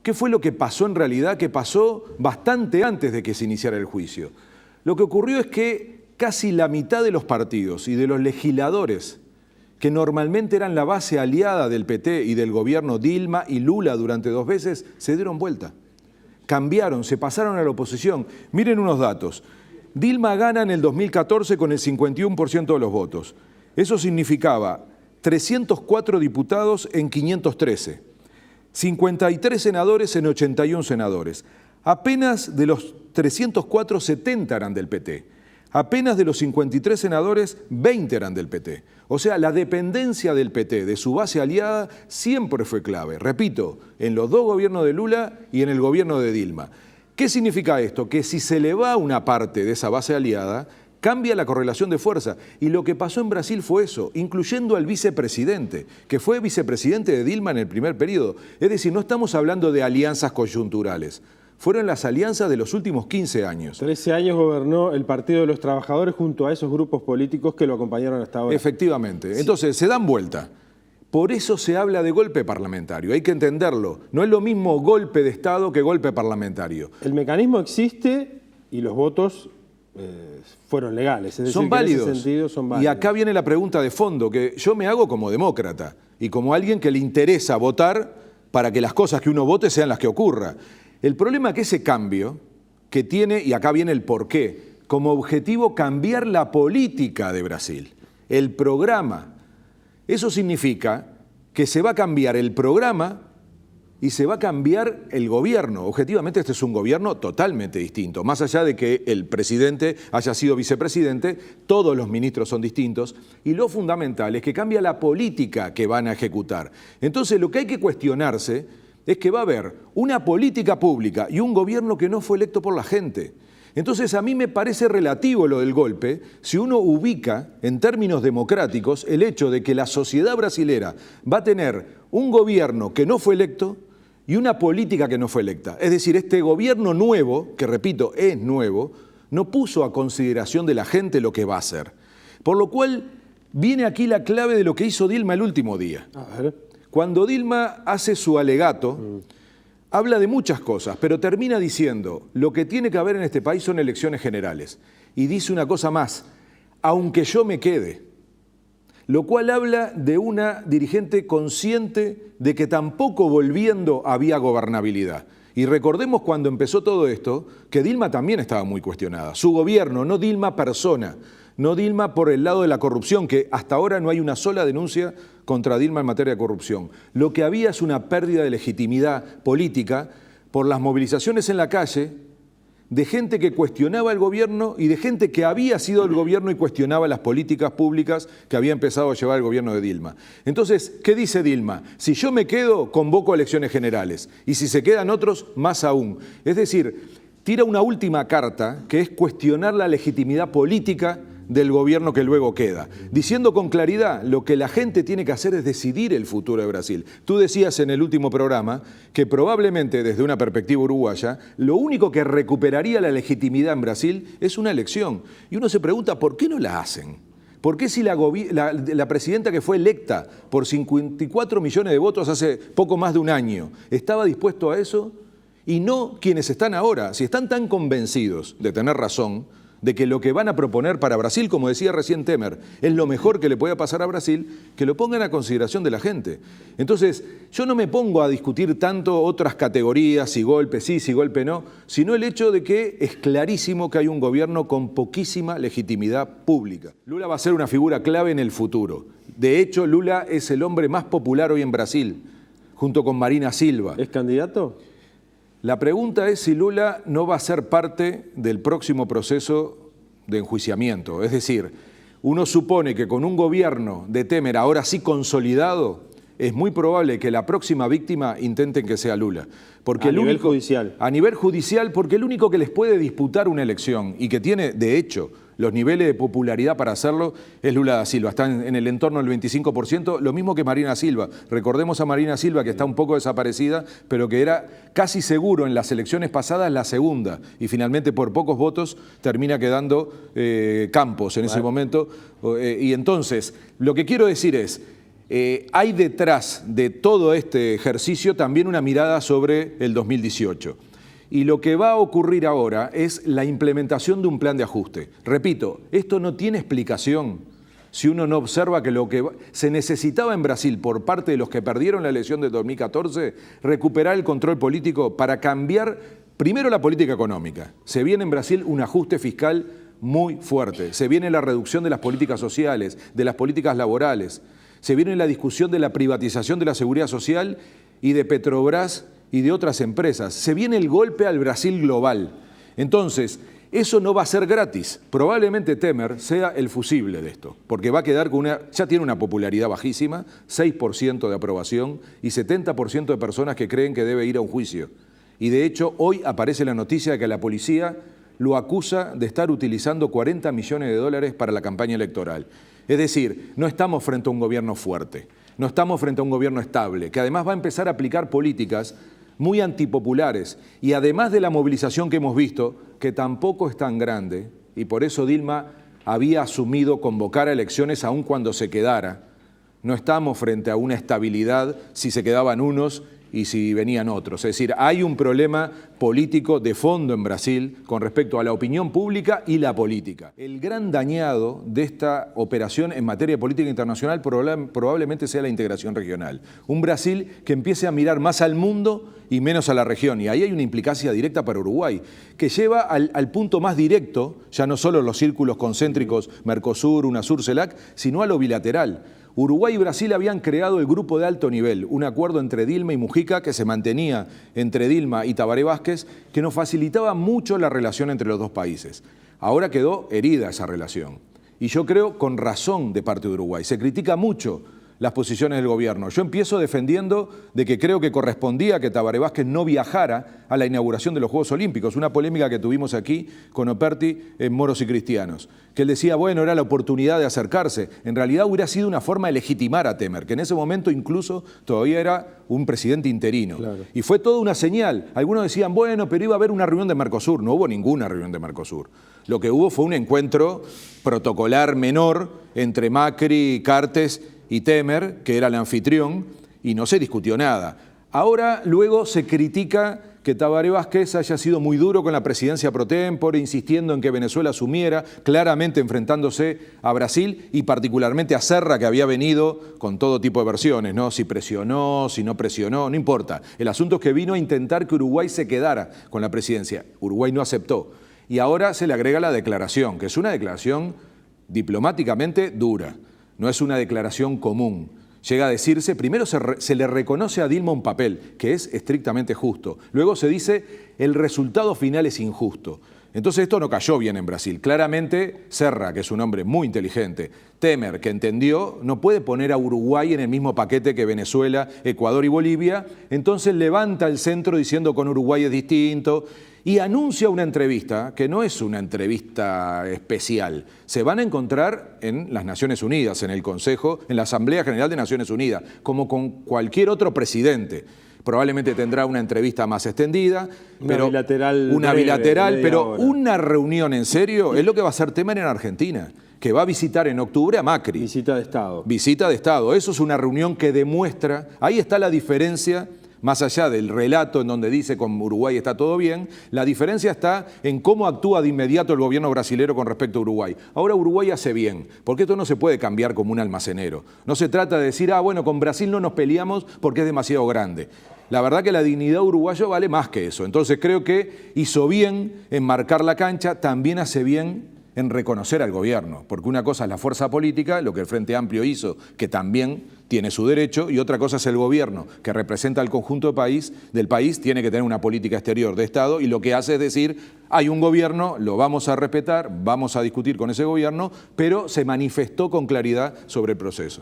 ¿Qué fue lo que pasó en realidad? Que pasó bastante antes de que se iniciara el juicio. Lo que ocurrió es que casi la mitad de los partidos y de los legisladores, que normalmente eran la base aliada del PT y del gobierno Dilma y Lula durante 2 veces, se dieron vuelta. Cambiaron, se pasaron a la oposición. Miren unos datos. Dilma gana en el 2014 con el 51% de los votos. Eso significaba 304 diputados en 513, 53 senadores en 81 senadores. Apenas de los 304, 70 eran del PT. Apenas de los 53 senadores, 20 eran del PT. O sea, la dependencia del PT, de su base aliada, siempre fue clave. Repito, en los 2 gobiernos de Lula y en el gobierno de Dilma. ¿Qué significa esto? Que si se le va una parte de esa base aliada, cambia la correlación de fuerza. Y lo que pasó en Brasil fue eso, incluyendo al vicepresidente, que fue vicepresidente de Dilma en el primer periodo. Es decir, no estamos hablando de alianzas coyunturales. Fueron las alianzas de los últimos 15 años. 13 años gobernó el Partido de los Trabajadores junto a esos grupos políticos que lo acompañaron hasta ahora. Efectivamente. Entonces, se dan vuelta. Por eso se habla de golpe parlamentario. Hay que entenderlo. No es lo mismo golpe de Estado que golpe parlamentario. El mecanismo existe y los votos fueron legales. Es decir, son válidos. En ese sentido son válidos. Y acá viene la pregunta de fondo, que yo me hago como demócrata y como alguien que le interesa votar para que las cosas que uno vote sean las que ocurra. El problema es que ese cambio que tiene, y acá viene el porqué, como objetivo cambiar la política de Brasil, el programa. Eso significa que se va a cambiar el programa y se va a cambiar el gobierno. Objetivamente este es un gobierno totalmente distinto. Más allá de que el presidente haya sido vicepresidente, todos los ministros son distintos. Y lo fundamental es que cambia la política que van a ejecutar. Entonces lo que hay que cuestionarse es que va a haber una política pública y un gobierno que no fue electo por la gente. Entonces a mí me parece relativo lo del golpe si uno ubica en términos democráticos el hecho de que la sociedad brasilera va a tener un gobierno que no fue electo y una política que no fue electa. Es decir, este gobierno nuevo, que repito, es nuevo, no puso a consideración de la gente lo que va a hacer. Por lo cual viene aquí la clave de lo que hizo Dilma el último día. A ver. Cuando Dilma hace su alegato, habla de muchas cosas, pero termina diciendo, lo que tiene que haber en este país son elecciones generales. Y dice una cosa más, aunque yo me quede, lo cual habla de una dirigente consciente de que tampoco volviendo había gobernabilidad. Y recordemos cuando empezó todo esto, que Dilma también estaba muy cuestionada. Su gobierno, no Dilma persona, no Dilma por el lado de la corrupción, que hasta ahora no hay una sola denuncia contra Dilma en materia de corrupción. Lo que había es una pérdida de legitimidad política por las movilizaciones en la calle de gente que cuestionaba el gobierno y de gente que había sido el gobierno y cuestionaba las políticas públicas que había empezado a llevar el gobierno de Dilma. Entonces, ¿qué dice Dilma? Si yo me quedo, convoco elecciones generales. Y si se quedan otros, más aún. Es decir, tira una última carta que es cuestionar la legitimidad política del gobierno que luego queda, diciendo con claridad lo que la gente tiene que hacer es decidir el futuro de Brasil. Tú decías en el último programa que probablemente desde una perspectiva uruguaya, lo único que recuperaría la legitimidad en Brasil es una elección. Y uno se pregunta, ¿por qué no la hacen? ¿Por qué si la presidenta que fue electa por 54 millones de votos hace poco más de un año estaba dispuesto a eso? Y no quienes están ahora, si están tan convencidos de tener razón, de que lo que van a proponer para Brasil, como decía recién Temer, es lo mejor que le pueda pasar a Brasil, que lo pongan a consideración de la gente. Entonces, yo no me pongo a discutir tanto otras categorías, si golpe sí, si golpe no, sino el hecho de que es clarísimo que hay un gobierno con poquísima legitimidad pública. Lula va a ser una figura clave en el futuro. De hecho, Lula es el hombre más popular hoy en Brasil, junto con Marina Silva. ¿Es candidato? La pregunta es si Lula no va a ser parte del próximo proceso de enjuiciamiento. Es decir, uno supone que con un gobierno de Temer ahora sí consolidado, es muy probable que la próxima víctima intenten que sea Lula. Porque a nivel judicial. A nivel judicial, porque el único que les puede disputar una elección y que tiene, de hecho, los niveles de popularidad para hacerlo es Lula da Silva. Está en el entorno del 25%, lo mismo que Marina Silva. Recordemos a Marina Silva, que está un poco desaparecida, pero que era casi seguro en las elecciones pasadas la segunda. Y finalmente, por pocos votos, termina quedando Campos en ese momento. Y entonces, lo que quiero decir es, Hay detrás de todo este ejercicio también una mirada sobre el 2018. Y lo que va a ocurrir ahora es la implementación de un plan de ajuste. Repito, esto no tiene explicación si uno no observa que lo que se necesitaba en Brasil por parte de los que perdieron la elección de 2014, recuperar el control político para cambiar primero la política económica. Se viene en Brasil un ajuste fiscal muy fuerte. Se viene la reducción de las políticas sociales, de las políticas laborales. Se viene la discusión de la privatización de la seguridad social y de Petrobras y de otras empresas. Se viene el golpe al Brasil global. Entonces, eso no va a ser gratis. Probablemente Temer sea el fusible de esto, porque va a quedar con ya tiene una popularidad bajísima, 6% de aprobación y 70% de personas que creen que debe ir a un juicio. Y de hecho, hoy aparece la noticia de que la policía lo acusa de estar utilizando 40 millones de dólares para la campaña electoral. Es decir, no estamos frente a un gobierno fuerte, no estamos frente a un gobierno estable, que además va a empezar a aplicar políticas muy antipopulares y además de la movilización que hemos visto, que tampoco es tan grande, y por eso Dilma había asumido convocar a elecciones aun cuando se quedara. No estamos frente a una estabilidad si se quedaban unos y si venían otros. Es decir, hay un problema político de fondo en Brasil con respecto a la opinión pública y la política. El gran dañado de esta operación en materia de política internacional probablemente sea la integración regional. Un Brasil que empiece a mirar más al mundo y menos a la región. Y ahí hay una implicancia directa para Uruguay, que lleva al punto más directo, ya no solo los círculos concéntricos Mercosur, UNASUR, CELAC, sino a lo bilateral. Uruguay y Brasil habían creado el Grupo de Alto Nivel, un acuerdo entre Dilma y Mujica que se mantenía entre Dilma y Tabaré Vázquez, que nos facilitaba mucho la relación entre los dos países. Ahora quedó herida esa relación. Y yo creo con razón de parte de Uruguay. Se critica mucho las posiciones del gobierno. Yo empiezo defendiendo de que creo que correspondía que Tabaré Vázquez no viajara a la inauguración de los Juegos Olímpicos, una polémica que tuvimos aquí con Operti en Moros y Cristianos, que él decía, bueno, era la oportunidad de acercarse. En realidad hubiera sido una forma de legitimar a Temer, que en ese momento incluso todavía era un presidente interino. Claro. Y fue toda una señal. Algunos decían, bueno, pero iba a haber una reunión de Mercosur. No hubo ninguna reunión de Mercosur. Lo que hubo fue un encuentro protocolar menor entre Macri, Cartes y Temer, que era el anfitrión, y no se discutió nada. Ahora, luego se critica que Tabaré Vázquez haya sido muy duro con la presidencia pro tempore, insistiendo en que Venezuela asumiera, claramente enfrentándose a Brasil y particularmente a Serra, que había venido con todo tipo de versiones, ¿no? Si presionó, si no presionó, no importa. El asunto es que vino a intentar que Uruguay se quedara con la presidencia. Uruguay no aceptó. Y ahora se le agrega la declaración, que es una declaración diplomáticamente dura. No es una declaración común. Llega a decirse, primero se le reconoce a Dilma un papel, que es estrictamente justo. Luego se dice, el resultado final es injusto. Entonces esto no cayó bien en Brasil. Claramente Serra, que es un hombre muy inteligente, Temer, que entendió, no puede poner a Uruguay en el mismo paquete que Venezuela, Ecuador y Bolivia. Entonces levanta el centro diciendo con Uruguay es distinto y anuncia una entrevista que no es una entrevista especial. Se van a encontrar en las Naciones Unidas, en el Consejo, en la Asamblea General de Naciones Unidas, como con cualquier otro presidente. Probablemente tendrá una entrevista más extendida, una bilateral, pero una reunión en serio es lo que va a hacer Temer en Argentina, que va a visitar en octubre a Macri. Visita de Estado. Visita de Estado. Eso es una reunión que demuestra, ahí está la diferencia. Más allá del relato en donde dice con Uruguay está todo bien, la diferencia está en cómo actúa de inmediato el gobierno brasilero con respecto a Uruguay. Ahora Uruguay hace bien, porque esto no se puede cambiar como un almacenero. No se trata de decir, bueno, con Brasil no nos peleamos porque es demasiado grande. La verdad que la dignidad uruguaya vale más que eso. Entonces creo que hizo bien en marcar la cancha, también hace bien en reconocer al gobierno, porque una cosa es la fuerza política, lo que el Frente Amplio hizo, que también tiene su derecho, y otra cosa es el gobierno, que representa al conjunto del país, tiene que tener una política exterior de Estado, y lo que hace es decir, hay un gobierno, lo vamos a respetar, vamos a discutir con ese gobierno, pero se manifestó con claridad sobre el proceso.